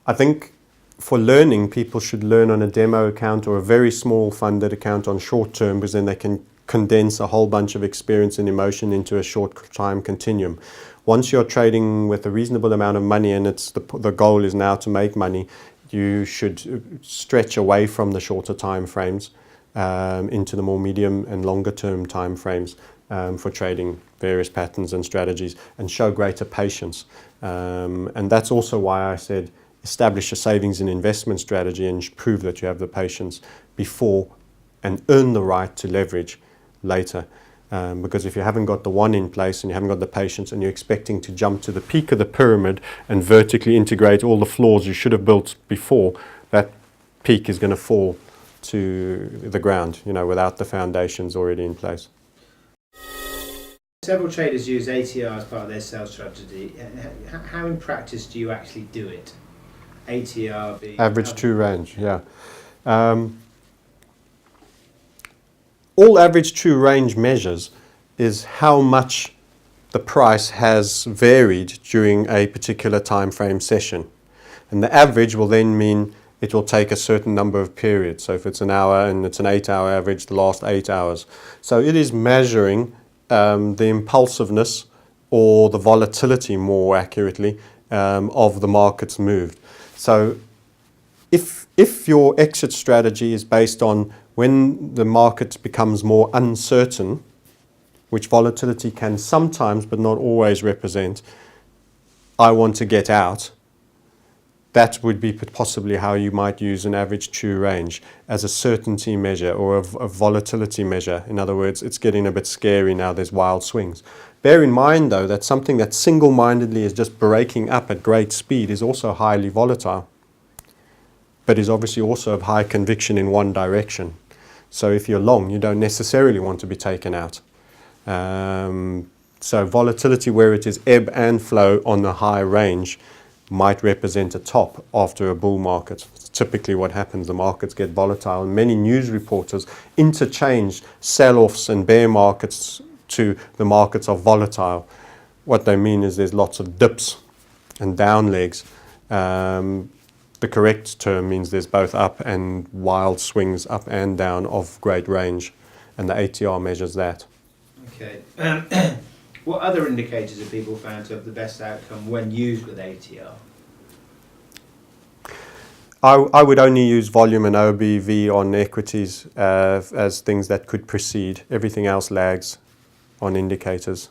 I think for learning, people should learn on a demo account or a very small funded account on short term, because then they can condense a whole bunch of experience and emotion into a short time continuum. Once you're trading with a reasonable amount of money and the goal is now to make money, you should stretch away from the shorter time frames into the more medium and longer term time frames for trading various patterns and strategies, and show greater patience. And that's also why I said establish a savings and investment strategy and prove that you have the patience before and earn the right to leverage later. Because if you haven't got the one in place and you haven't got the patience and you're expecting to jump to the peak of the pyramid and vertically integrate all the floors you should have built before, that peak is going to fall to the ground, without the foundations already in place. Several traders use ATR as part of their sales strategy. How in practice do you actually do it? ATR being average true range, yeah. All average true range measures is how much the price has varied during a particular time frame session. And the average will then mean it will take a certain number of periods. So if it's an hour and it's an 8-hour average, the last 8 hours. So it is measuring the impulsiveness or the volatility, more accurately, of the markets moved. So if your exit strategy is based on when the market becomes more uncertain, which volatility can sometimes but not always represent, I want to get out, that would be possibly how you might use an average true range as a certainty measure or a volatility measure. In other words, it's getting a bit scary now, there's wild swings. Bear in mind though that something that single-mindedly is just breaking up at great speed is also highly volatile, but is obviously also of high conviction in one direction. So if you're long, you don't necessarily want to be taken out. So volatility where it is ebb and flow on the high range might represent a top after a bull market. It's typically what happens. The markets get volatile, and many news reporters interchange sell-offs and bear markets to the markets are volatile. What they mean is there's lots of dips and down legs. The correct term means there's both up and wild swings up and down of great range, and the ATR measures that. Okay. What other indicators have people found to have the best outcome when used with ATR? I would only use volume and OBV on equities as things that could precede. Everything else lags on indicators.